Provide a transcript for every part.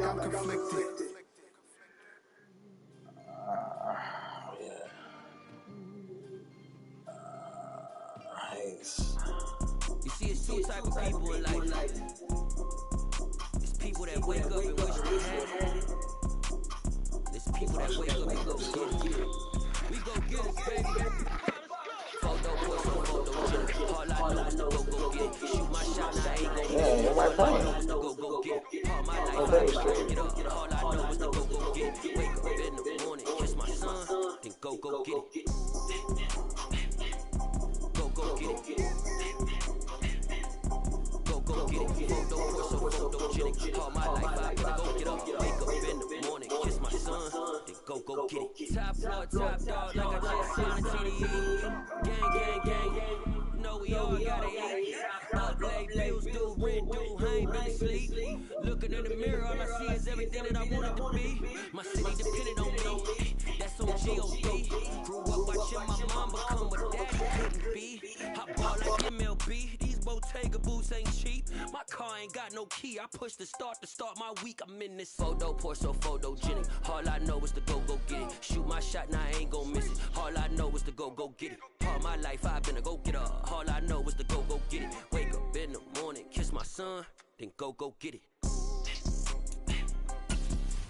I'm conflicted. You see, it's two type of people in life. It's people that wake up and wish they had it. There's people that wake up and go get it. We go get it, baby. Photo, portrait, photo, genic. All I know is to go get it. Shoot my shot, now I ain't gon' miss it. All I know is to go get it. All my life, I been get up. All I know is to go get it. Wake up in the morning, kiss my son, then go get it. Go get it. Go get it. Photo, portrait, photogenic. All my life, I better go get up. Wake up in the morning, kiss my son, then go get it. Top floor, top dog, like I just signed a TDE. Gang. You know we all gotta eat. Up late, bills due, rent due, I ain't been asleep. Looking in the mirror, all I see is everything that I wanted to be. My city depended on me. That's on G.O.D. Grew up watching my mom become what daddy couldn't be. I ball like MLB. These Bottega boots ain't cheap. My car ain't got no key. I push the start my week. I'm in this photo, portrait, photogenic. All I know is to go get it. Shoot my shot, now I ain't gon' miss it. All I know is to go get it. All my life I've been a go getter. All I know is to go get it. Wake up in the morning, kiss my son, then go get it.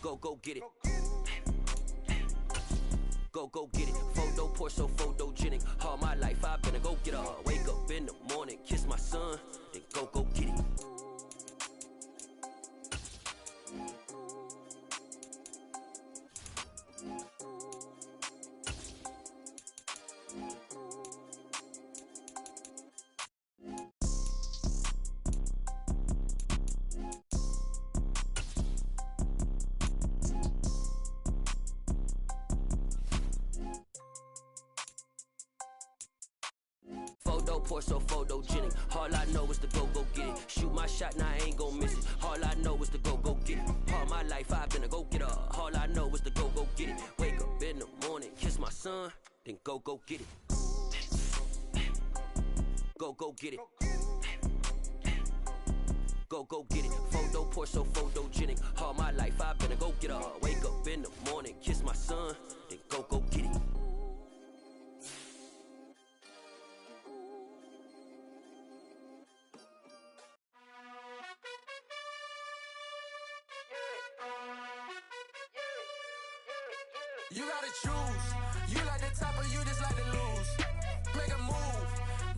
Go get it. Go get it. Photo, portrait, photogenic. All my life I've been a go getter. Wake up in the morning, kiss my son, then go get it. Photo, portrait, photogenic. All I know is to go get it. Shoot my shot, now I ain't gon' miss it. All I know is to go get it. All my life I've been a go getter. All I know is to go get it. Wake up in the morning, kiss my son, then go get it. Go get it. Go get it. Photo, portrait, photogenic. All my life I've been a go getter. Wake up in the morning, kiss my son, then go get it. You gotta choose. You like the top or you just like to lose. Make a move.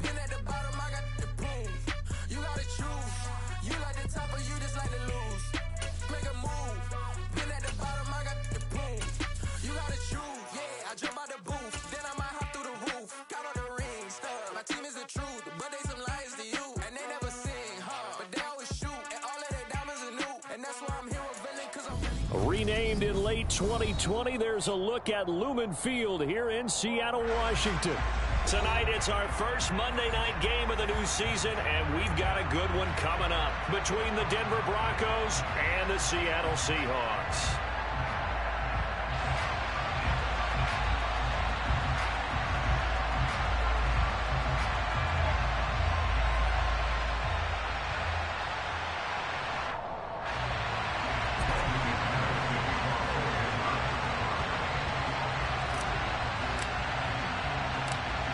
Been at the bottom, I got the proof. You gotta choose. You like the top or you just like to lose. Make a move. Been at the bottom, I got the proof. You gotta choose. Yeah, I jump out the booth. Then I might hop through the roof. Got all the rings, stuff. My team is the truth, but they some liars to you. And they never sing, but they always shoot. And all of their diamonds are new. And that's why I'm here revealing, cause I'm renamed in late 2020, there's a look at Lumen Field here in Seattle, Washington. Tonight, it's our first Monday night game of the new season, and we've got a good one coming up between the Denver Broncos and the Seattle Seahawks.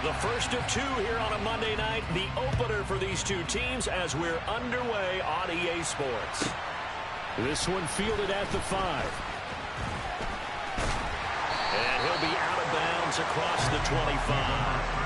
The first of two here on a Monday night, the opener for these two teams as we're underway on EA Sports. This one fielded at the 5. And he'll be out of bounds across the 25.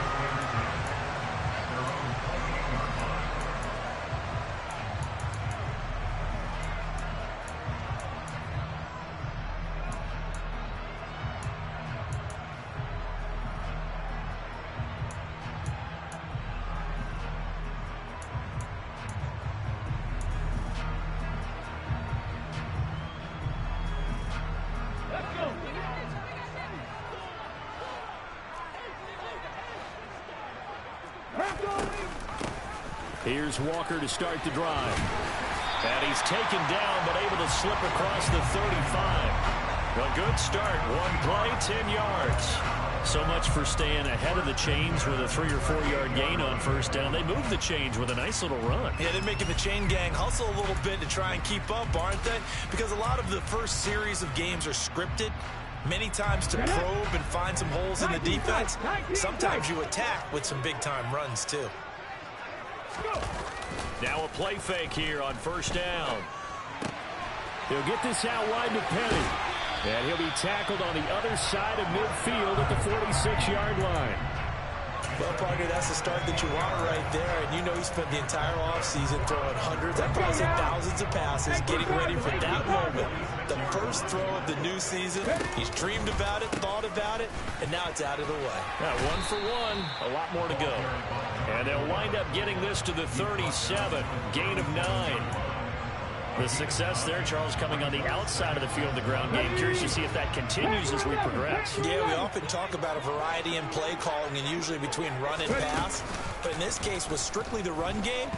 Here's Walker to start the drive. And he's taken down, but able to slip across the 35. A good start. One play, 10 yards. So much for staying ahead of the chains with a 3 or 4 yard gain on first down. They moved the chains with a nice little run. Yeah, they're making the chain gang hustle a little bit to try and keep up, aren't they? Because a lot of the first series of games are scripted. Many times to probe and find some holes in the defense. Sometimes you attack with some big-time runs, too. Now a play fake here on first down. He'll get this out wide to Penny. And he'll be tackled on the other side of midfield at the 46-yard line. Well, partner, that's the start that you want right there. And you know he spent the entire offseason throwing hundreds, I'd probably say thousands of passes, getting ready for that moment. The first throw of the new season. He's dreamed about it, thought about it, and now it's out of the way. Yeah, 1 for 1, a lot more to go. And they'll wind up getting this to the 37, gain of 9. The success there, Charles, coming on the outside of the field, the ground game. Curious to see if that continues as we progress. Yeah, we often talk about a variety in play calling and usually between run and pass. But in this case, with strictly the run game,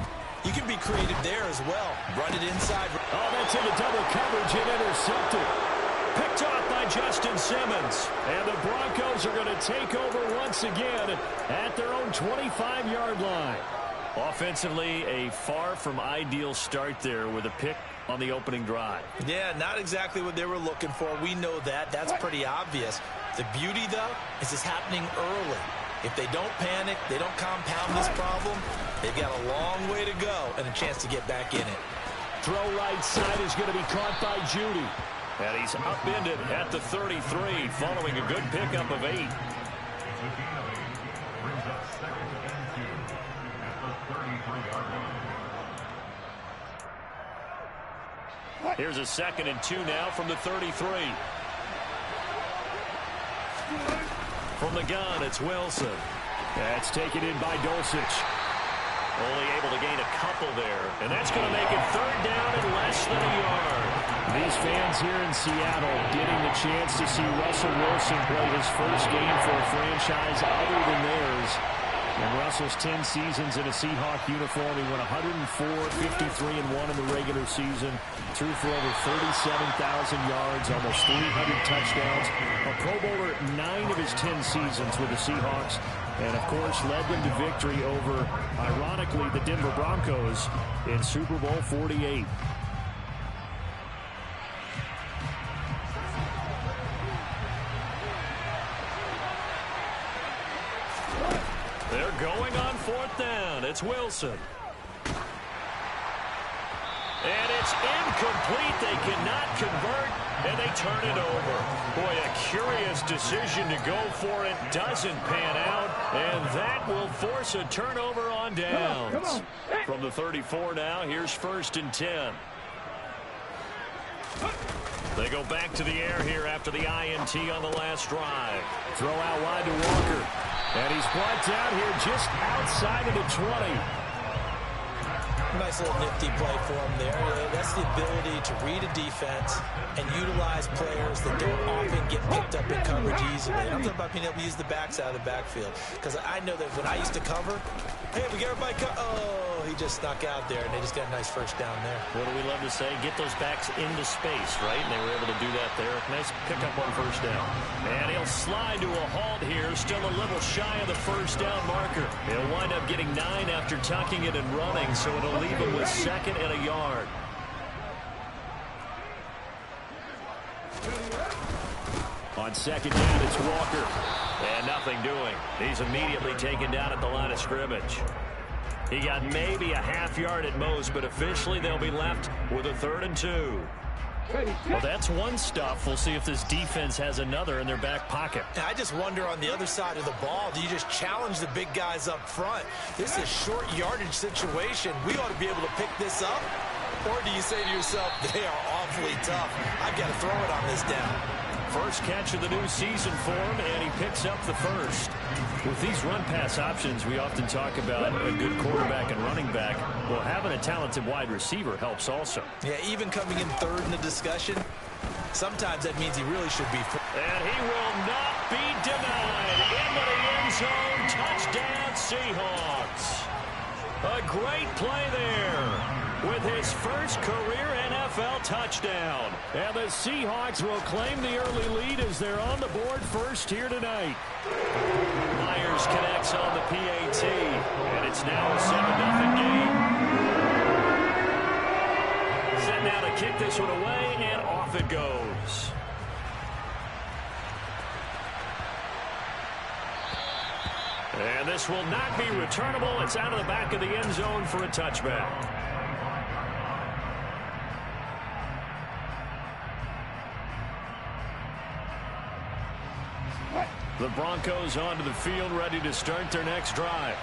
you can be creative there as well. Run it inside. Oh, that's into double coverage and intercepted. Picked off by Justin Simmons. And the Broncos are going to take over once again at their own 25-yard line. Offensively, a far from ideal start there with a pick on the opening drive. Yeah, not exactly what they were looking for. We know that. That's pretty obvious. The beauty, though, is it's happening early. If they don't panic, they don't compound this problem, they've got a long way to go and a chance to get back in it. Throw right side is going to be caught by Judy. And he's upended at the 33 following a good pickup of 8. Here's a 2nd and 2 now from the 33. From the gun, it's Wilson. That's taken in by Dulcich. Only able to gain a couple there. And that's going to make it 3rd down and less than a yard. These fans here in Seattle getting the chance to see Russell Wilson play his first game for a franchise other than theirs. And Russell's 10 seasons in a Seahawk uniform. He went 104, 53-1 in the regular season. Threw for over 37,000 yards, almost 300 touchdowns. A Pro Bowler 9 of his 10 seasons with the Seahawks. And, of course, led them to victory over, ironically, the Denver Broncos in Super Bowl 48. They're going on 4th down. It's Wilson. And it's incomplete. They cannot convert, and they turn it over. Boy, a curious decision to go for it. Doesn't pan out, and that will force a turnover on downs. From the 34 now, here's 1st and 10. They go back to the air here after the INT on the last drive. Throw out wide to Walker. And he's brought down here just outside of the 20. Nice little nifty play for him there. That's the ability to read a defense and utilize players that don't often get picked up in coverage easily. I'm talking about being able to use the backs out of the backfield. Because I know that when I used to cover, hey, we get everybody oh, he just snuck out there, and they just got a nice first down there. What do we love to say? Get those backs into space, right? And they were able to do that there. Nice pickup on first down. And he'll slide to a halt here. Still a little shy of the first down marker. He'll wind up getting 9 after tucking it and running, so it'll leave him with 2nd and a yard. On 2nd down, it's Walker. And nothing doing. He's immediately taken down at the line of scrimmage. He got maybe a half yard at most, but officially they'll be left with a 3rd and 2. Well, that's one stuff. We'll see if this defense has another in their back pocket. I just wonder on the other side of the ball, do you just challenge the big guys up front? This is a short yardage situation. We ought to be able to pick this up. Or do you say to yourself, they are awfully tough. I've got to throw it on this down. First catch of the new season for him, and he picks up the first. With these run-pass options, we often talk about a good quarterback and running back. Well, having a talented wide receiver helps also. Yeah, even coming in 3rd in the discussion, sometimes that means he really should be. And he will not be denied. Into the end zone. Touchdown, Seahawks. A great play there. with his first career NFL touchdown. And the Seahawks will claim the early lead as they're on the board first here tonight. Myers connects on the PAT, and it's now a 7-0 game. Set now to kick this one away, and off it goes. And this will not be returnable. It's out of the back of the end zone for a touchback. The Broncos onto the field, ready to start their next drive.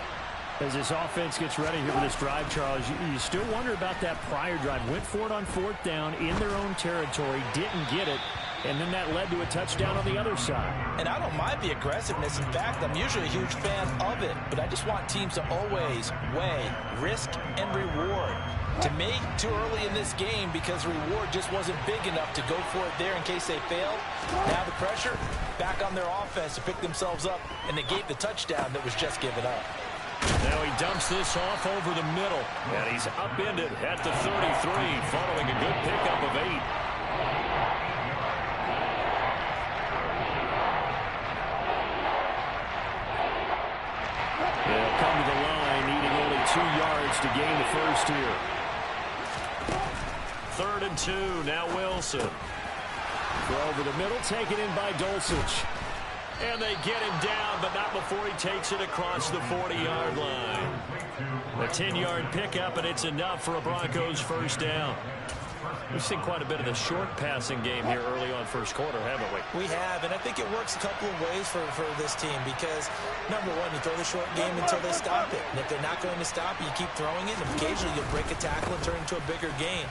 As this offense gets ready here for this drive, Charles, you still wonder about that prior drive. Went for it on 4th down in their own territory, didn't get it, and then that led to a touchdown on the other side. And I don't mind the aggressiveness. In fact, I'm usually a huge fan of it, but I just want teams to always weigh risk and reward. To me, too early in this game because reward just wasn't big enough to go for it there in case they failed. Now the pressure back on their offense to pick themselves up and negate the touchdown that was just given up. Now he dumps this off over the middle, and he's upended at the 33 following a good pickup of 8. They'll come to the line, needing only 2 yards to gain the first here. 3rd and 2, now Wilson. Throw over the middle, taken in by Dulcich. And they get him down, but not before he takes it across the 40-yard line. A 10-yard pickup, and it's enough for a Broncos first down. We've seen quite a bit of the short passing game here early on first quarter, haven't we? We have, and I think it works a couple of ways for this team because, number one, you throw the short game until they stop it. And if they're not going to stop it, you keep throwing it, and occasionally you'll break a tackle and turn it into a bigger gain.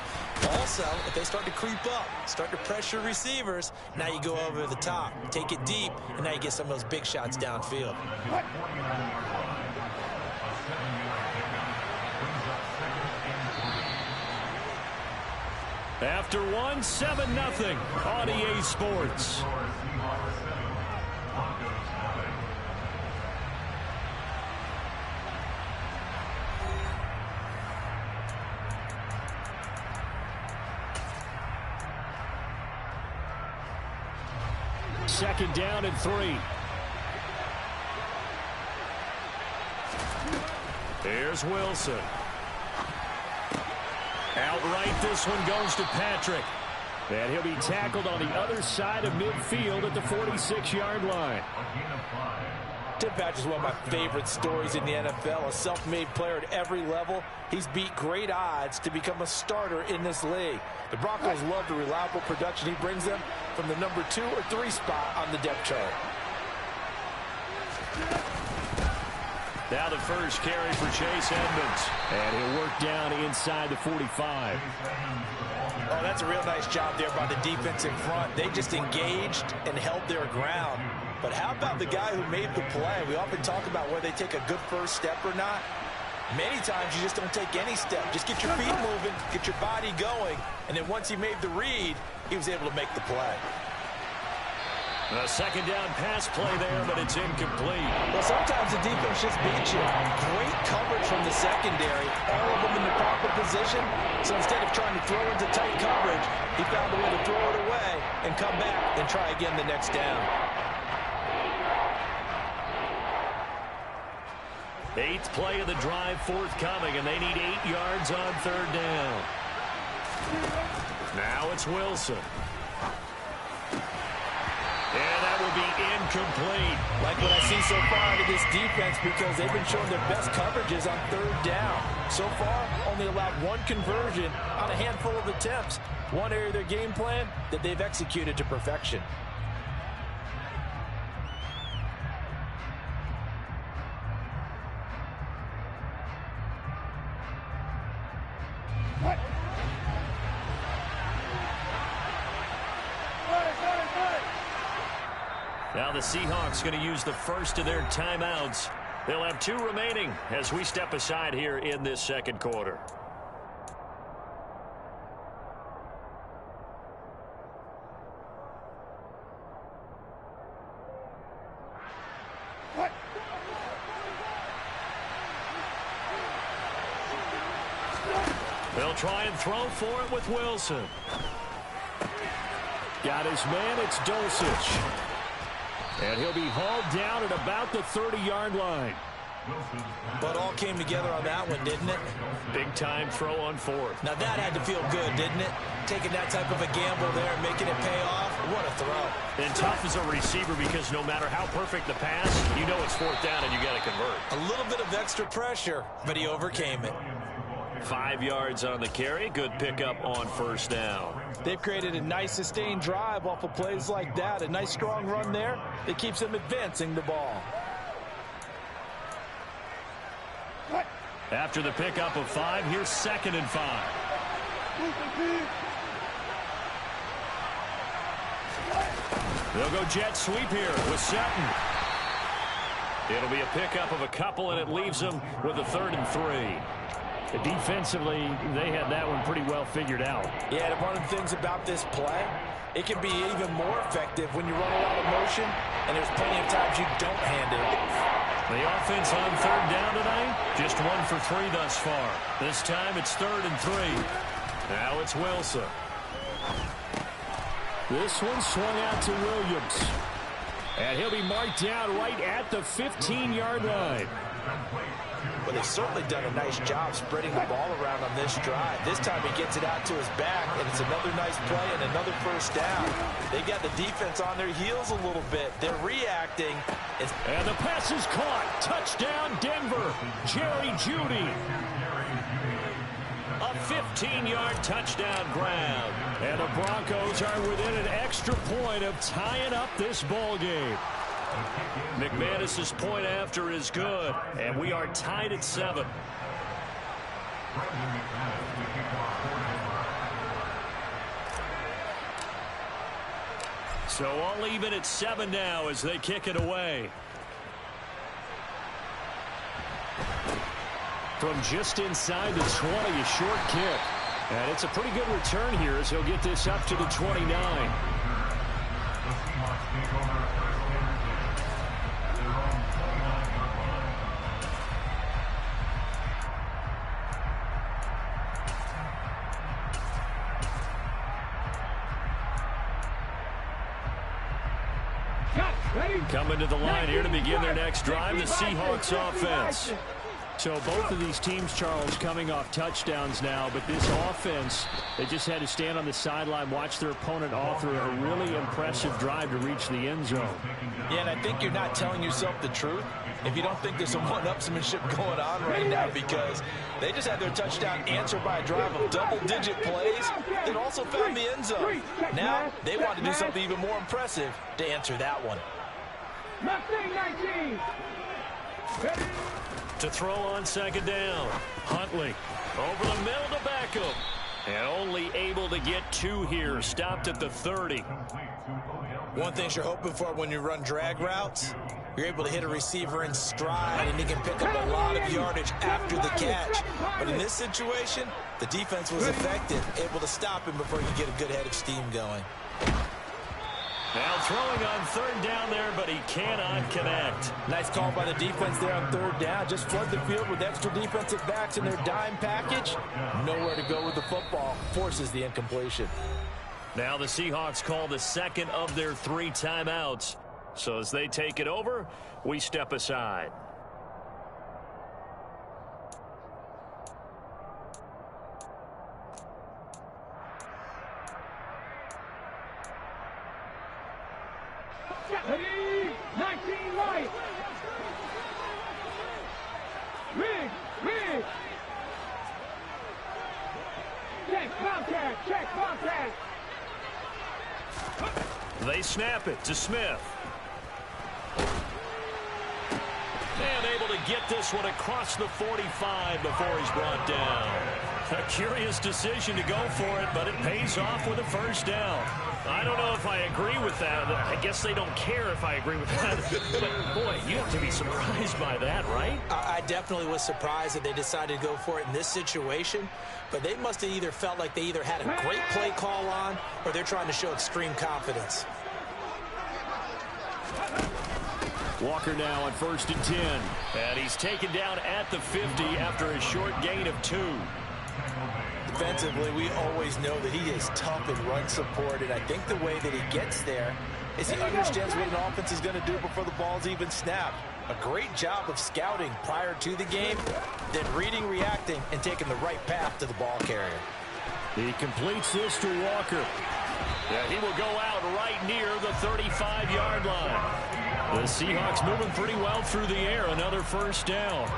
Also, if they start to creep up, start to pressure receivers, now you go over the top, take it deep, and now you get some of those big shots downfield. After one, 7-0 on EA Sports. Second down and 3. Here's Wilson. Outright, this one goes to Patrick. And he'll be tackled on the other side of midfield at the 46-yard line. Tim Patrick's one of my favorite stories in the NFL. A self-made player at every level. He's beat great odds to become a starter in this league. The Broncos love the reliable production he brings them from the number 2 or 3 spot on the depth chart. Now the first carry for Chase Edmonds. And he'll work down inside the 45. Oh, that's a real nice job there by the defense in front. They just engaged and held their ground. But how about the guy who made the play? We often talk about whether they take a good first step or not. Many times you just don't take any step. Just get your feet moving, get your body going. And then once he made the read, he was able to make the play. A second down pass play there, but it's incomplete. Well, sometimes the defense just beats you. Great coverage from the secondary. All of them in the proper position. So instead of trying to throw into tight coverage, he found a way to throw it away and come back and try again the next down. 8th play of the drive forthcoming, and they need 8 yards on 3rd down. Now it's Wilson. And that will be incomplete. Like what I see so far out of this defense because they've been showing their best coverages on 3rd down. So far, only allowed 1 conversion on a handful of attempts. One area of their game plan that they've executed to perfection. Now the Seahawks going to use the first of their timeouts. They'll have 2 remaining as we step aside here in this second quarter. They'll try and throw for it with Wilson. Got his man, it's Dulcich. And he'll be hauled down at about the 30-yard line. But all came together on that one, didn't it? Big-time throw on fourth. Now that had to feel good, didn't it? Taking that type of a gamble there and making it pay off. What a throw. And tough as a receiver because no matter how perfect the pass, you know it's fourth down and you got to convert. A little bit of extra pressure, but he overcame it. 5 yards on the carry. Good pickup on first down. They've created a nice sustained drive off of plays like that. A nice strong run there that keeps them advancing the ball. After the pickup of 5, here's 2nd and 5. They'll go jet sweep here with Sutton. It'll be a pickup of a couple, and it leaves them with a 3rd and 3. Defensively, they had that one pretty well figured out. Yeah, and one of the things about this play, it can be even more effective when you run a lot of motion, and there's plenty of times you don't hand it off. The offense on 3rd down tonight, just 1 for 3 thus far. This time it's 3rd and 3. Now it's Wilson. This one swung out to Williams. And he'll be marked down right at the 15-yard line. But they've certainly done a nice job spreading the ball around on this drive. This time he gets it out to his back, and it's another nice play and another first down. They got the defense on their heels a little bit. They're reacting. And the pass is caught. Touchdown, Denver. Jerry Jeudy. A 15-yard touchdown grab. And the Broncos are within an extra point of tying up this ball game. McManus's point after is good, and we are tied at 7. So all even at 7 now as they kick it away. From just inside the 20, a short kick. And it's a pretty good return here as he'll get this up to the 29. Coming to the line here to begin their next drive, the Seahawks offense. So both of these teams, Charles, coming off touchdowns now, but this offense, they just had to stand on the sideline, watch their opponent author a really impressive drive to reach the end zone. Yeah, and I think you're not telling yourself the truth if you don't think there's some one-upsmanship going on right now, because they just had their touchdown answered by a drive of double-digit plays that also found the end zone. Now they want to do something even more impressive to answer that one. To throw on 2nd down, Huntley over the middle to Beckham. And only able to get 2 here, stopped at the 30. One thing you're hoping for when you run drag routes, you're able to hit a receiver in stride and he can pick up a lot of yardage after the catch. But in this situation, the defense was effective, able to stop him before he could get a good head of steam going. Now throwing on 3rd down there, but he cannot connect. Nice call by the defense there on 3rd down. Just flood the field with extra defensive backs in their dime package. Nowhere to go with the football. Forces the incompletion. Now the Seahawks call the 2nd of their 3 timeouts. So as they take it over, we step aside. Ready, 19 right. Rig. Check contact. They snap it to Smith. And able to get this one across the 45 before he's brought down. A curious decision to go for it, but it pays off with a first down. I don't know if I agree with that. I guess they don't care if I agree with that. But, boy, you have to be surprised by that, right? I definitely was surprised that they decided to go for it in this situation. But they must have either felt like they either had a great play call on or they're trying to show extreme confidence. Walker now on 1st and 10. And he's taken down at the 50 after a short gain of 2. defensively, we always know that he is tough in run support, and I think the way that he gets there is he understands what an offense is going to do before the ball's even snapped. A great job of scouting prior to the game, then reading, reacting, and taking the right path to the ball carrier. He completes this to Walker. Yeah, he will go out right near the 35-yard line. The Seahawks moving pretty well through the air. Another first down.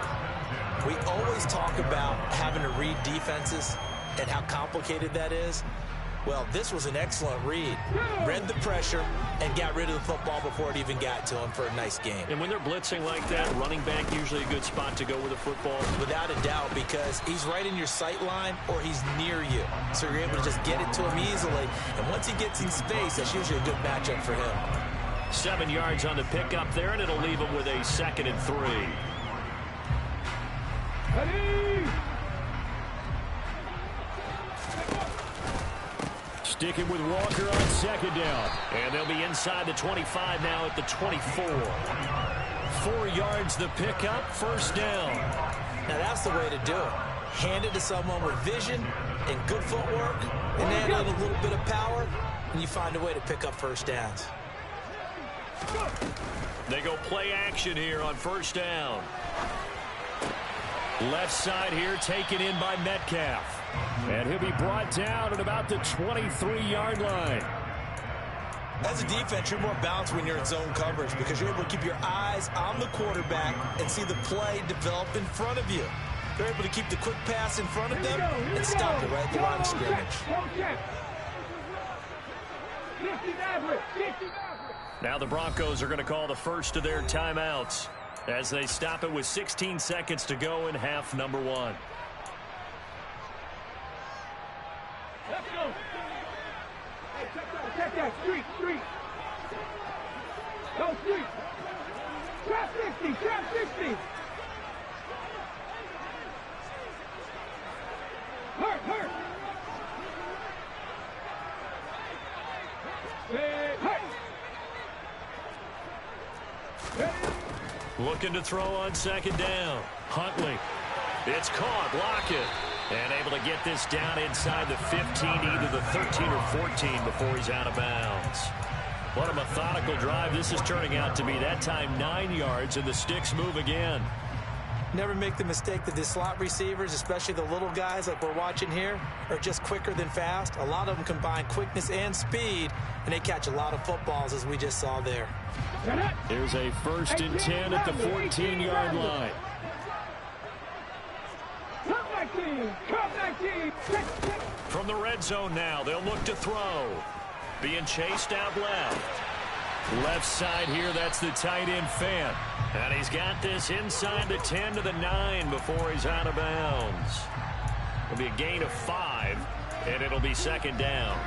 We always talk about having to read defenses and how complicated that is. Well, this was an excellent read. Read the pressure and got rid of the football before it even got to him for a nice game. And when they're blitzing like that, running back usually a good spot to go with the football. Without a doubt, because he's right in your sight line or he's near you. So you're able to just get it to him easily. And once he gets in space, that's usually a good matchup for him. 7 yards on the pickup there, and it'll leave him with a 2nd and 3. Ready? Sticking with Walker on 2nd down. And they'll be inside the 25 now at the 24. 4 yards the pickup, first down. Now that's the way to do it. Hand it to someone with vision and good footwork, and add in a little bit of power, and you find a way to pick up first downs. They go play action here on first down. Left side here taken in by Metcalf. And he'll be brought down at about the 23-yard line. As a defense, you're more balanced when you're in zone coverage because you're able to keep your eyes on the quarterback and see the play develop in front of you. They're able to keep the quick pass in front of them and stop it right at the line of scrimmage. Now the Broncos are going to call the first of their timeouts as they stop it with 16 seconds to go in half number 1. Let's go. Hey, check that. Street. Go street. Trap 60. Hurt. Hey, hurt. Looking to throw on 2nd down. Huntley. It's caught. Lockett. And able to get this down inside the 15, either the 13 or 14 before he's out of bounds. What a methodical drive this is turning out to be. That time 9 yards, and the sticks move again. Never make the mistake that the slot receivers, especially the little guys like we're watching here, are just quicker than fast. A lot of them combine quickness and speed, and they catch a lot of footballs, as we just saw there. There's a 1st and 10 at the 14-yard line. From the red zone now, they'll look to throw. Being chased out left. Left side here, that's the tight end Fant. And he's got this inside the 10 to the 9 before he's out of bounds. It'll be a gain of 5, and it'll be 2nd down.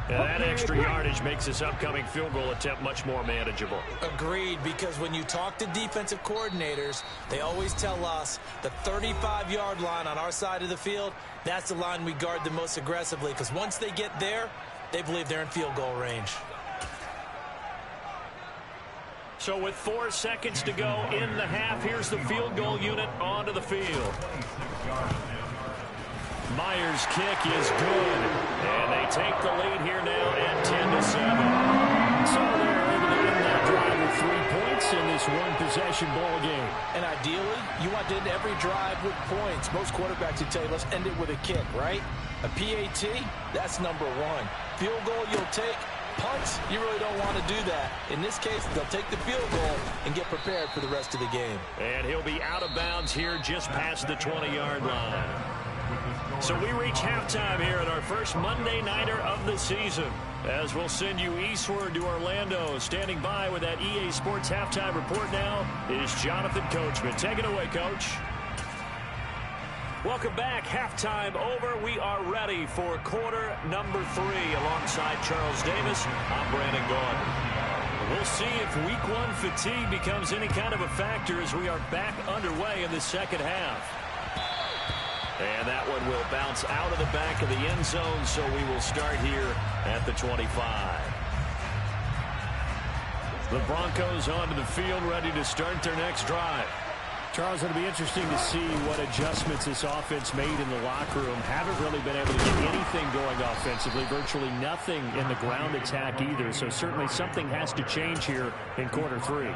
And that extra yardage makes this upcoming field goal attempt much more manageable. Agreed, because when you talk to defensive coordinators, they always tell us the 35-yard line on our side of the field, that's the line we guard the most aggressively, because once they get there, they believe they're in field goal range. So with 4 seconds to go in the half, here's the field goal unit onto the field. Myers' kick is good, and they take the lead here now at 10-7. So they're able to end that drive with 3 points in this one-possession ball game. And ideally, you want to end every drive with points. Most quarterbacks would tell you, let's end it with a kick, right? A PAT, that's number 1. Field goal you'll take. Punts, you really don't want to do that. In this case, they'll take the field goal and get prepared for the rest of the game. And he'll be out of bounds here just past the 20-yard line. So we reach halftime here at our first Monday Nighter of the season. As we'll send you eastward to Orlando. Standing by with that EA Sports halftime report now is Jonathan Coachman. Take it away, Coach. Welcome back. Halftime over. We are ready for quarter number 3. Alongside Charles Davis, I'm Brandon Gordon. We'll see if week 1 fatigue becomes any kind of a factor as we are back underway in the second half. And that one will bounce out of the back of the end zone, so we will start here at the 25. The Broncos onto the field, ready to start their next drive. Charles, it'll be interesting to see what adjustments this offense made in the locker room. Haven't really been able to get anything going offensively, virtually nothing in the ground attack either. So certainly something has to change here in quarter 3.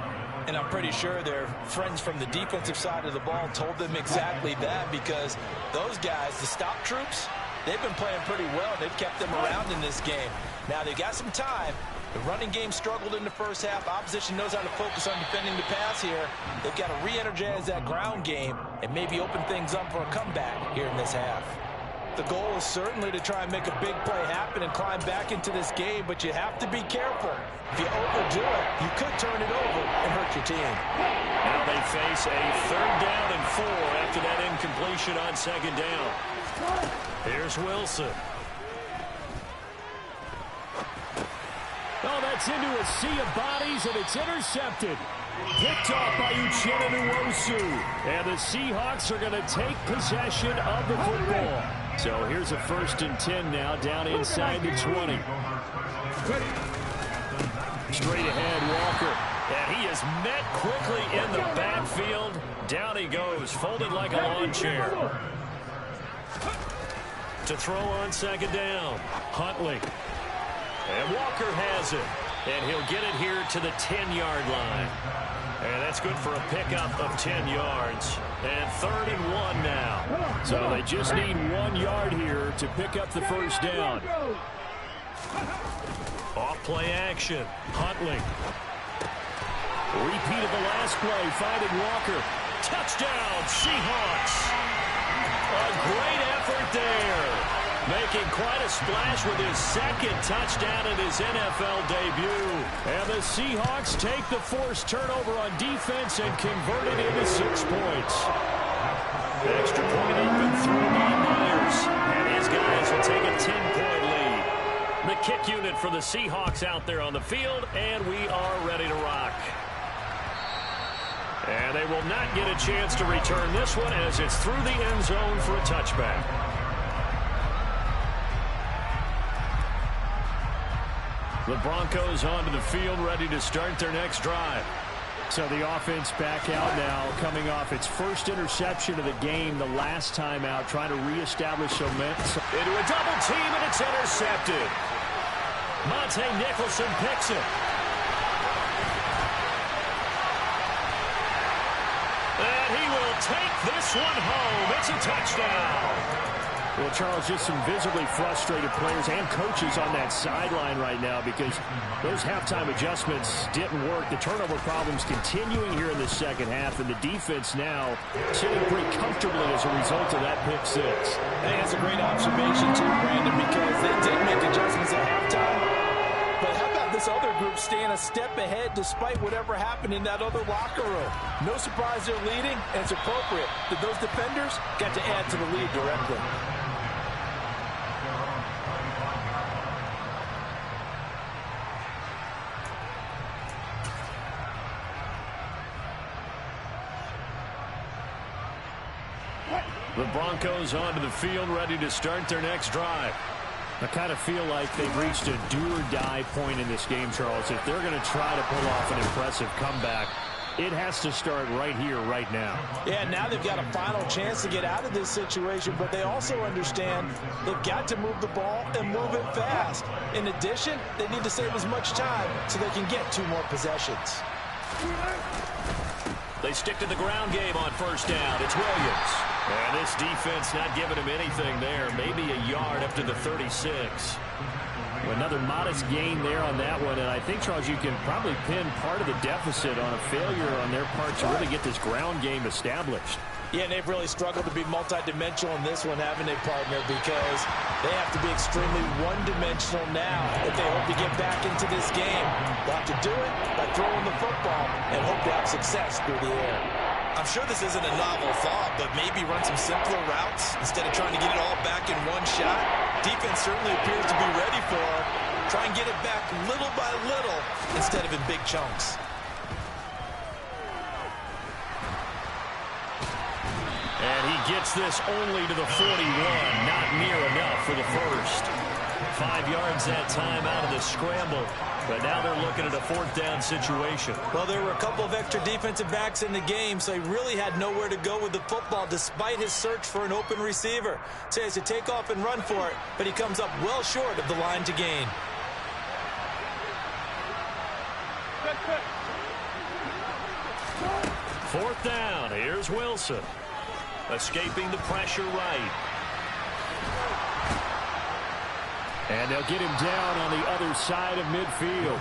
And I'm pretty sure their friends from the defensive side of the ball told them exactly that, because those guys, the stop troops, they've been playing pretty well. They've kept them around in this game. Now they've got some time. The running game struggled in the first half. Opposition knows how to focus on defending the pass here. They've got to re-energize that ground game and maybe open things up for a comeback here in this half. The goal is certainly to try and make a big play happen and climb back into this game, but you have to be careful. If you overdo it, you could turn it over and hurt your team. Now they face a 3rd down and 4 after that incompletion on 2nd down. Here's Wilson. Oh, that's into a sea of bodies, and it's intercepted. Picked off by Uchenna Nwosu. And the Seahawks are going to take possession of the football. So here's a 1st and 10 now, down inside the 20. Straight ahead, Walker. And he is met quickly in the backfield. Down he goes, folded like a lawn chair. To throw on 2nd down, Huntley. And Walker has it. And he'll get it here to the 10-yard line. And that's good for a pickup of 10 yards. And 3rd and 1 now. So they just need 1 yard here to pick up the 1st down. Off play action. Huntley. Repeat of the last play. Finding Walker. Touchdown, Seahawks. A great effort there. Making quite a splash with his 2nd touchdown in his NFL debut. And the Seahawks take the forced turnover on defense and convert it into 6 points. Extra point open through by Myers. And his guys will take a 10-point lead. The kick unit for the Seahawks out there on the field, and we are ready to rock. And they will not get a chance to return this one as it's through the end zone for a touchback. The Broncos onto the field, ready to start their next drive. So the offense back out now, coming off its 1st interception of the game the last time out, trying to reestablish momentum. Into a double team, and it's intercepted. Monte Nicholson picks it. And he will take this one home. It's a touchdown. Well, Charles, just some visibly frustrated players and coaches on that sideline right now because those halftime adjustments didn't work. The turnover problems continuing here in the 2nd half, and the defense now sitting pretty comfortably as a result of that pick 6. I think that's a great observation, too, Brandon, because they did make adjustments at halftime. But how about this other group staying a step ahead despite whatever happened in that other locker room? No surprise they're leading, and it's appropriate that those defenders got to add to the lead directly. The Broncos onto the field, ready to start their next drive. I kind of feel like they've reached a do-or-die point in this game, Charles. If they're going to try to pull off an impressive comeback, it has to start right here, right now. Yeah, now they've got a final chance to get out of this situation, but they also understand they've got to move the ball and move it fast. In addition, they need to save as much time so they can get 2 more possessions. They stick to the ground game on 1st down. It's Williams. And this defense not giving him anything there. Maybe a yard up to the 36. Another modest gain there on that one. And I think, Charles, you can probably pin part of the deficit on a failure on their part to really get this ground game established. Yeah, and they've really struggled to be multidimensional in this one, haven't they, partner? Because they have to be extremely one-dimensional now if they hope to get back into this game. They'll have to do it by throwing the football and hope to have success through the air. I'm sure this isn't a novel thought, but maybe run some simpler routes instead of trying to get it all back in one shot. Defense certainly appears to be ready for it. Try and get it back little by little instead of in big chunks. And he gets this only to the 41. Not near enough for the 1st. 5 yards that time out of the scramble. But now they're looking at a 4th down situation. Well, there were a couple of extra defensive backs in the game, so he really had nowhere to go with the football despite his search for an open receiver. So he has to take off and run for it, but he comes up well short of the line to gain. Fourth down. Here's Wilson. Escaping the pressure right. And they'll get him down on the other side of midfield.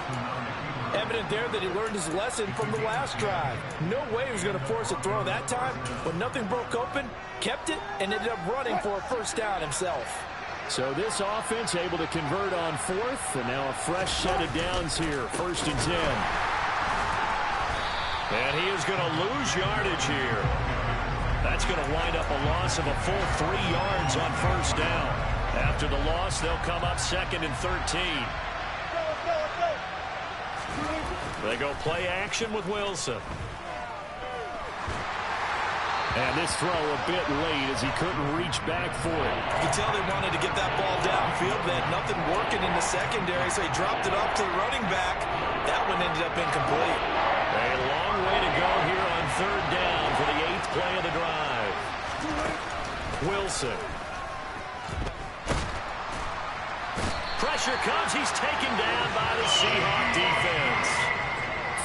Evident there that he learned his lesson from the last drive. No way he was going to force a throw that time. When nothing broke open, kept it, and ended up running for a first down himself. So this offense able to convert on 4th, and now a fresh set of downs here. 1st and 10. And he is going to lose yardage here. That's going to wind up a loss of a full 3 yards on 1st down. After the loss, they'll come up 2nd and 13. They go play action with Wilson. And this throw a bit late as he couldn't reach back for it. You can tell they wanted to get that ball downfield. They had nothing working in the secondary, so he dropped it off to the running back. That one ended up incomplete. A long way to go here on 3rd down for the 8th play of the drive. Wilson. Pressure comes. He's taken down by the Seahawk defense.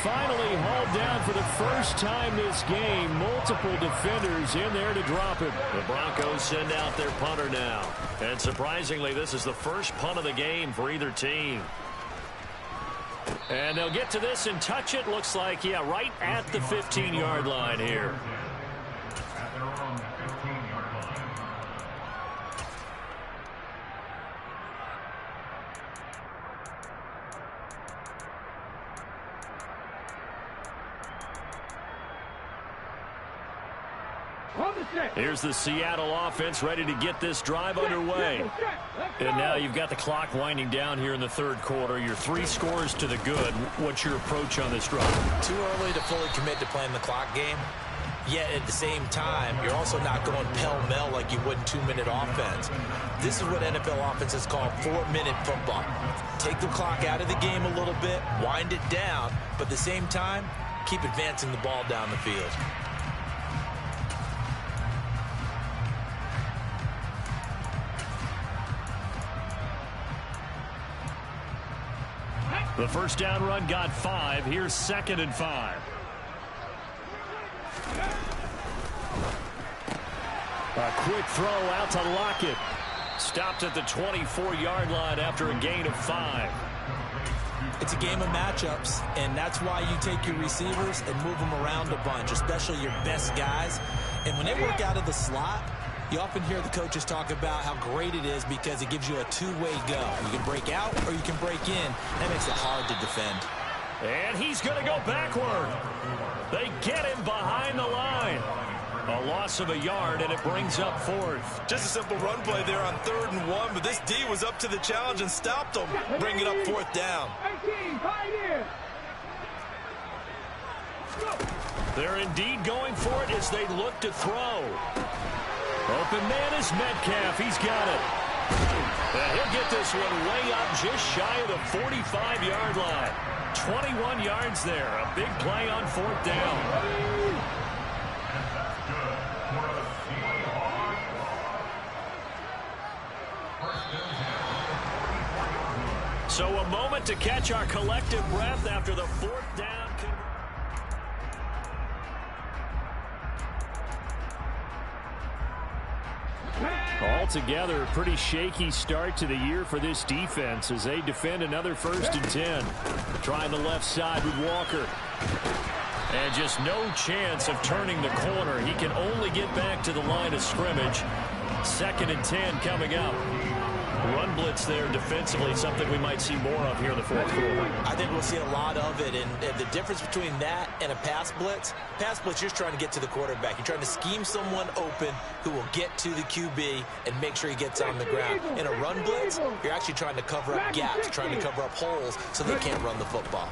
Finally hauled down for the first time this game. Multiple defenders in there to drop him. The Broncos send out their punter now. And surprisingly, this is the first punt of the game for either team. And they'll get to this and touch it. Looks like, yeah, right at the 15-yard line here. Here's the Seattle offense ready to get this drive underway. And now you've got the clock winding down here in the 3rd quarter. You're 3 scores to the good. What's your approach on this drive? Too early to fully commit to playing the clock game. Yet at the same time, you're also not going pell-mell like you would in 2-minute offense. This is what NFL offenses call 4-minute football. Take the clock out of the game a little bit, wind it down, but at the same time, keep advancing the ball down the field. The first down run got 5. Here's 2nd and 5. A quick throw out to Lockett. Stopped at the 24-yard line after a gain of 5. It's a game of matchups, and that's why you take your receivers and move them around a bunch, especially your best guys. And when they work out of the slot, you often hear the coaches talk about how great it is because it gives you a two-way go. You can break out or you can break in. That makes it hard to defend. And he's going to go backward. They get him behind the line. A loss of a yard, and it brings up 4th. Just a simple run play there on 3rd and 1, but this D was up to the challenge and stopped them, bringing up 4th down. 18, Pioneer. They're indeed going for it as they look to throw. Open man is Metcalf. He's got it. And he'll get this one way up just shy of the 45-yard line. 21 yards there. A big play on 4th down. So a moment to catch our collective breath after the 4th down. Altogether, a pretty shaky start to the year for this defense as they defend another 1st and 10. Trying the left side with Walker. And just no chance of turning the corner. He can only get back to the line of scrimmage. 2nd and 10 coming up. Run blitz there defensively, something we might see more of here in the 4th quarter. I think we'll see a lot of it, and the difference between that and a pass blitz, you're just trying to get to the quarterback. You're trying to scheme someone open who will get to the QB and make sure he gets on the ground. In a run blitz, you're actually trying to cover up gaps, trying to cover up holes so they can't run the football.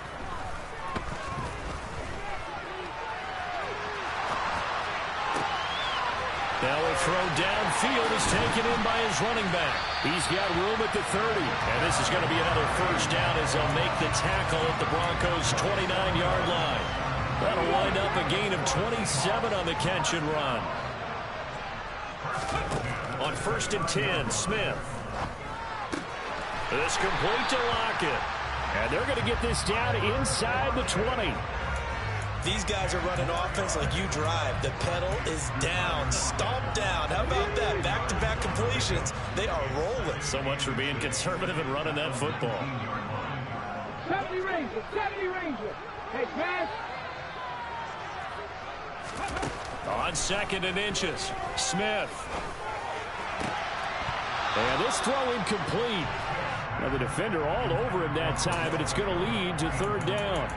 Now a throw downfield is taken in by his running back. He's got room at the 30. And this is going to be another first down as they'll make the tackle at the Broncos' 29-yard line. That'll wind up a gain of 27 on the catch and run. On 1st and 10, Smith. This complete to Lockett. And they're going to get this down inside the 20. These guys are running offense like you drive. The pedal is down, stomped down. How about that? Back-to-back completions. They are rolling. So much for being conservative and running that football. 70 Ranger, 70 Ranger. Hey, pass. On 2nd and inches, Smith. And this throw incomplete. Now the defender all over him that time, but it's going to lead to 3rd down.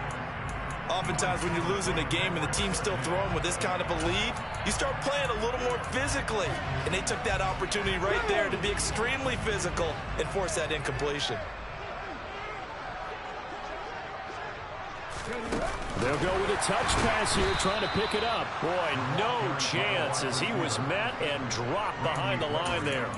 Oftentimes when you're losing a game and the team's still throwing with this kind of a lead, you start playing a little more physically. And they took that opportunity right there to be extremely physical and force that incompletion. They'll go with a touch pass here, trying to pick it up. Boy, no chance as he was met and dropped behind the line there.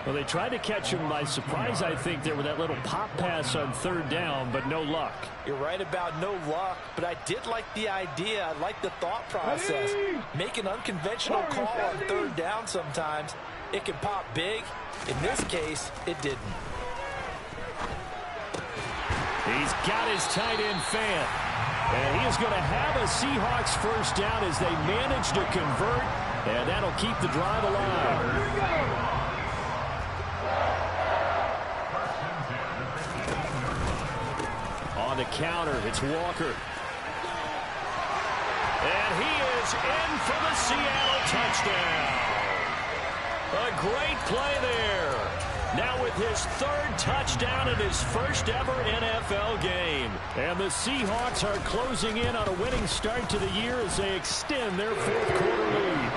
Well, they tried to catch him by surprise, I think, there with that little pop pass on 3rd down, but no luck. You're right about no luck, but I did like the idea. I like the thought process. Make an unconventional call on 3rd down sometimes. It can pop big. In this case, it didn't. He's got his tight end fan. And he is going to have a Seahawks first down as they manage to convert, and that'll keep the drive alive. Here we go. On the counter, it's Walker. And he is in for the Seattle touchdown. A great play there. Now with his 3rd touchdown in his first ever NFL game. And the Seahawks are closing in on a winning start to the year as they extend their 4th quarter lead.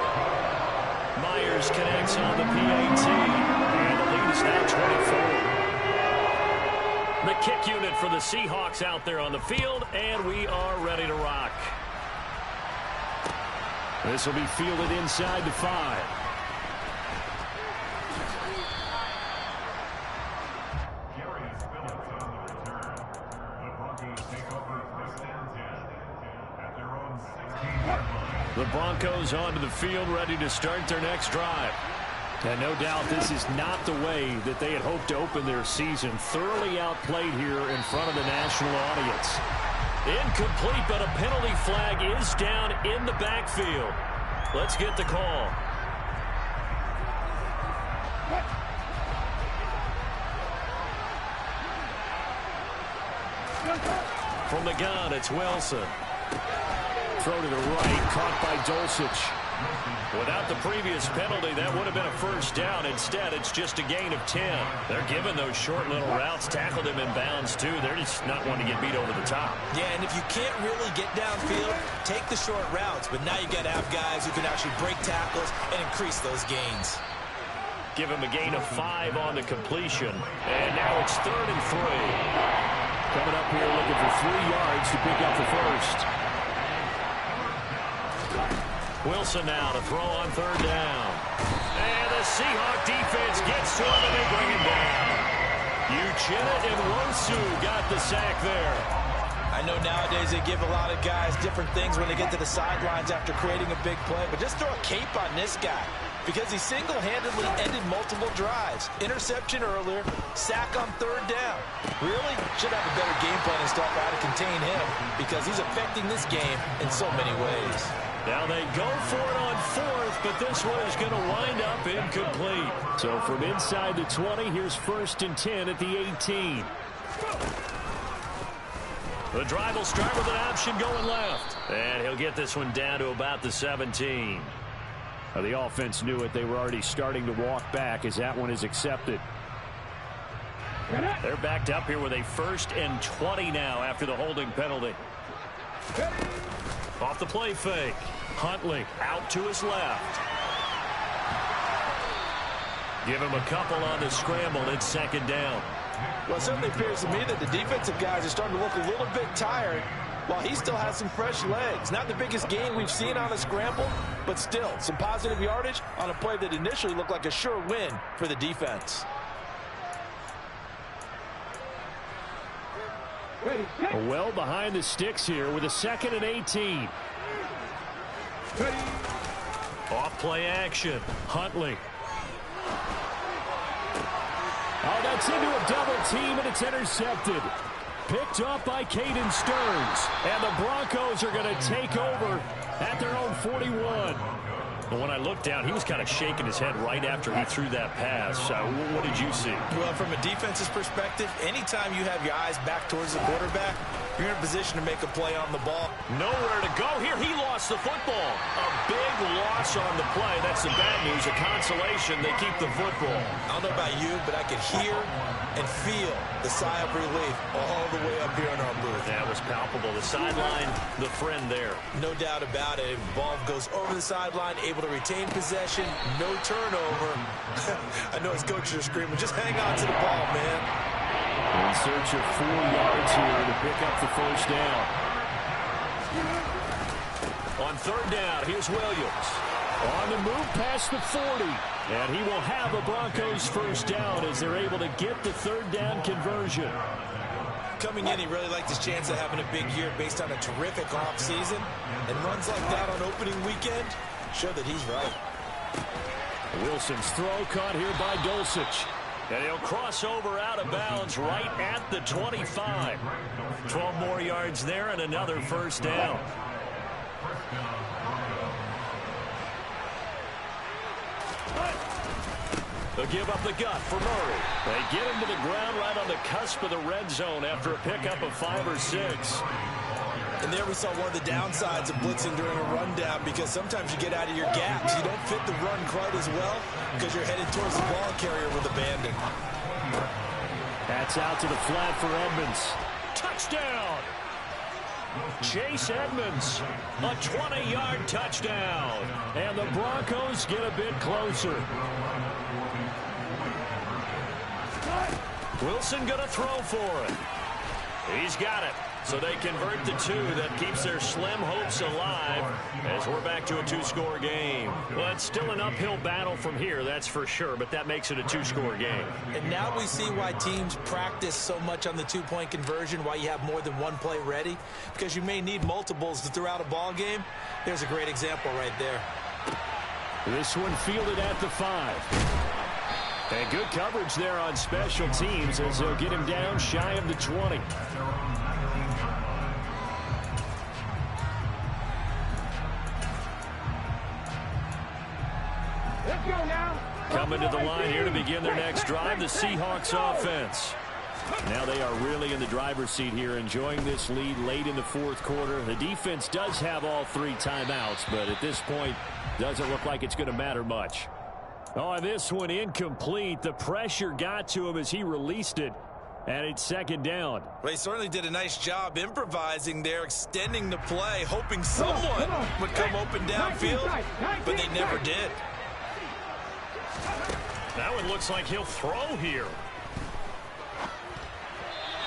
Myers connects on the PAT. And the lead is now 24. The kick unit for the Seahawks out there on the field, and we are ready to rock. This will be fielded inside the 5. The Broncos onto the field, ready to start their next drive. And no doubt this is not the way that they had hoped to open their season. Thoroughly outplayed here in front of the national audience. Incomplete, but a penalty flag is down in the backfield. Let's get the call. From the gun, it's Wilson. Throw to the right, caught by Dulcich. Without the previous penalty, that would have been a first down. Instead, it's just a gain of 10. They're giving those short little routes, tackled him in bounds, too. They're just not wanting to get beat over the top. Yeah, and if you can't really get downfield, take the short routes. But now you got to have guys who can actually break tackles and increase those gains. Give him a gain of 5 on the completion. And now it's 3rd and 3. Coming up here looking for 3 yards to pick up the first. Wilson now to throw on 3rd down. And the Seahawk defense gets to him and they bring him down. Uchenna and Wosu got the sack there. I know nowadays they give a lot of guys different things when they get to the sidelines after creating a big play, but just throw a cape on this guy because he single-handedly ended multiple drives. Interception earlier, sack on 3rd down. Really should have a better game plan and stuff how to contain him because he's affecting this game in so many ways. Now they go for it on 4th, but this one is going to wind up incomplete. So from inside the 20, here's 1st and 10 at the 18. The drive will start with an option going left. And he'll get this one down to about the 17. Now the offense knew it. They were already starting to walk back as that one is accepted. They're backed up here with a 1st and 20 now after the holding penalty. Off the play fake. Huntley out to his left. Give him a couple on the scramble. It's 2nd down. Well, it certainly appears to me that the defensive guys are starting to look a little bit tired. while he still has some fresh legs. Not the biggest gain we've seen on a scramble, but still some positive yardage on a play that initially looked like a sure win for the defense. Well behind the sticks here with a 2nd and 18. Off play action. Huntley. Oh, that's into a double team, and it's intercepted. Picked off by Caden Stearns. And the Broncos are going to take over at their own 41. But when I looked down, he was kind of shaking his head right after he threw that pass. What did you see? Well, from a defense's perspective, anytime you have your eyes back towards the quarterback, you're in a position to make a play on the ball. Nowhere to go here. He lost the football. A big loss on the play. That's the bad news. A consolation. They keep the football. I don't know about you, but I could hear and feel the sigh of relief all the way up here in our booth. That was palpable. The sideline, the friend there. No doubt about it. Ball goes over the sideline, able to retain possession, no turnover. I know his coaches are screaming, just hang on to the ball, man. In search of 4 yards here to pick up the first down. On 3rd down, here's Williams. On the move past the 40. And he will have the Broncos first down as they're able to get the 3rd down conversion. Coming in, he really liked his chance of having a big year based on a terrific offseason. And runs like that on opening weekend show that he's right. Wilson's throw caught here by Dulcich. And he'll cross over out of bounds right at the 25. 12 more yards there and another first down. They'll give up the gut for Murray. They get him to the ground right on the cusp of the red zone after a pickup of 5 or 6. And there we saw one of the downsides of blitzing during a rundown, because sometimes you get out of your gaps. You don't fit the run quite as well because you're headed towards the ball carrier with abandon. That's out to the flat for Edmonds. Touchdown! Chase Edmonds, a 20-yard touchdown. And the Broncos get a bit closer. Wilson going to throw for it. He's got it. So they convert the 2. That keeps their slim hopes alive as we're back to a 2-score game. Well, it's still an uphill battle from here, that's for sure, but that makes it a 2-score game. And now we see why teams practice so much on the 2-point conversion, why you have more than one play ready, because you may need multiples to throw out a ball game. There's a great example right there. This one fielded at the 5. And good coverage there on special teams as they'll get him down shy of the 20. Coming to the line here to begin their next drive, the Seahawks offense. Now they are really in the driver's seat here, enjoying this lead late in the 4th quarter. The defense does have all 3 timeouts, but at this point, doesn't look like it's going to matter much. Oh, this one incomplete. The pressure got to him as he released it, and it's 2nd down. Well, he certainly did a nice job improvising there, extending the play, hoping someone would come open downfield, but they never did. That one looks like he'll throw here.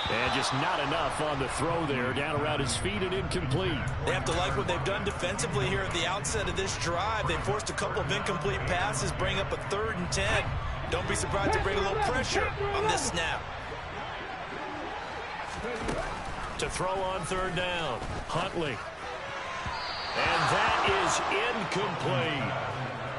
And just not enough on the throw there. Down around his feet and incomplete. They have to like what they've done defensively here at the outset of this drive. They forced a couple of incomplete passes, bring up a 3rd and 10. Don't be surprised to bring a little pressure on this snap. To throw on 3rd down. Huntley. And that is incomplete.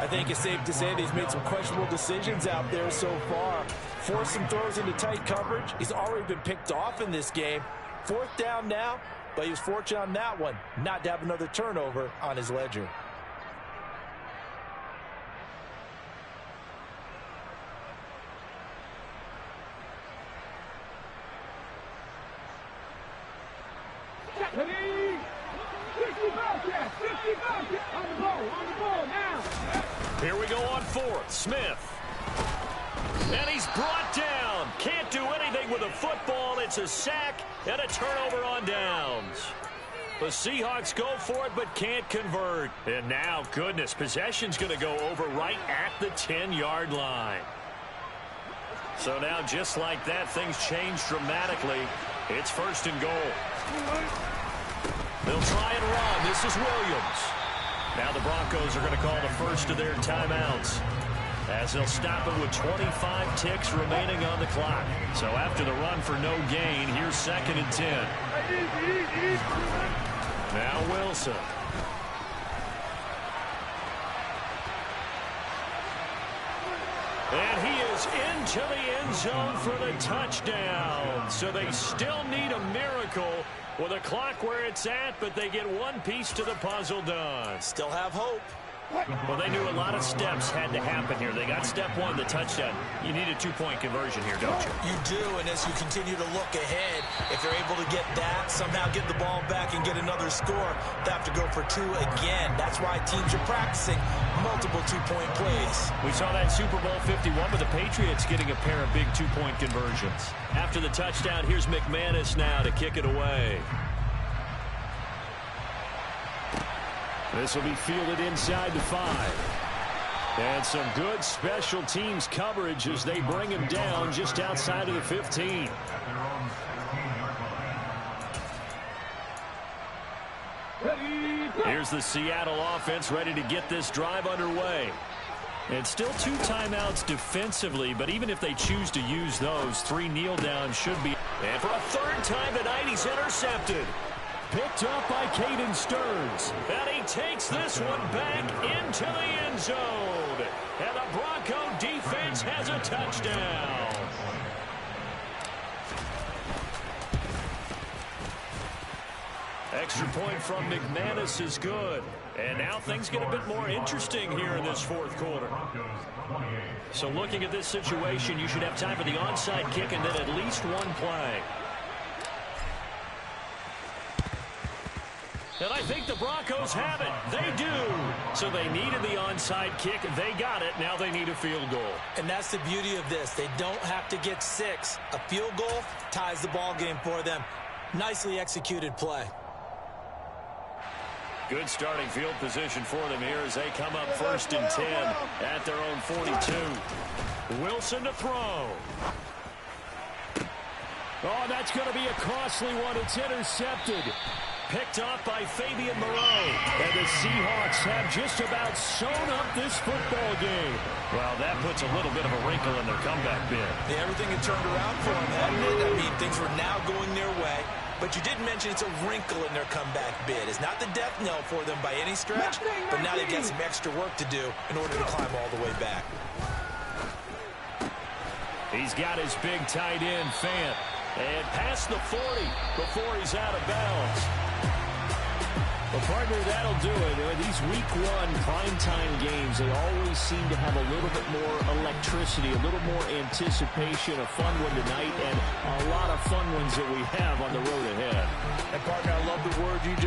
I think it's safe to say that he's made some questionable decisions out there so far. Forced some throws into tight coverage. He's already been picked off in this game. 4th down now, but he was fortunate on that one not to have another turnover on his ledger. Here we go on 4th. Smith. And he's brought down. Can't do anything with a football. It's a sack and a turnover on downs. The Seahawks go for it but can't convert. And now, goodness, possession's going to go over right at the 10-yard line. So now, just like that, things change dramatically. It's 1st and goal. They'll try and run. This is Williams. Now the Broncos are going to call the first of their timeouts, as they'll stop it with 25 ticks remaining on the clock. So after the run for no gain, here's 2nd and 10. Now Wilson. And he is into the end zone for the touchdown. So they still need a miracle with a clock where it's at, but they get one piece to the puzzle done. Still have hope. Well, they knew a lot of steps had to happen here. They got step one, the touchdown. You need a 2-point conversion here, don't you? You do, and as you continue to look ahead, if they're able to get that, somehow get the ball back and get another score, they have to go for 2 again. That's why teams are practicing multiple 2-point plays. We saw that Super Bowl 51 with the Patriots getting a pair of big 2-point conversions. After the touchdown, here's McManus now to kick it away. This will be fielded inside the 5. And some good special teams coverage as they bring him down just outside of the 15. Here's the Seattle offense ready to get this drive underway. And still 2 timeouts defensively, but even if they choose to use those, 3 kneel downs should be. And for a 3rd time tonight, he's intercepted. Picked up by Caden Stearns. And he takes this one back into the end zone. And the Bronco defense has a touchdown. Extra point from McManus is good. And now things get a bit more interesting here in this 4th quarter. So looking at this situation, you should have time for the onside kick and then at least one play. And I think the Broncos have it. They do. So they needed the onside kick. They got it. Now they need a field goal. And that's the beauty of this. They don't have to get 6. A field goal ties the ball game for them. Nicely executed play. Good starting field position for them here as they come up 1st and 10 at their own 42. Wilson to throw. Oh, that's going to be a costly one. It's intercepted. Picked off by Fabian Moreau. And the Seahawks have just about sewn up this football game. Well, that puts a little bit of a wrinkle in their comeback bid. Yeah, everything had turned around for them, hadn't it? I mean, things were now going their way. But you did mention it's a wrinkle in their comeback bid. It's not the death knell for them by any stretch, but now they've got some extra work to do in order to climb all the way back. He's got his big tight end, Fant. And past the 40 before he's out of bounds. Well, partner, that'll do it. These week 1 primetime games, they always seem to have a little bit more electricity, a little more anticipation, a fun one tonight, and a lot of fun ones that we have on the road ahead. And, partner, I love the word you just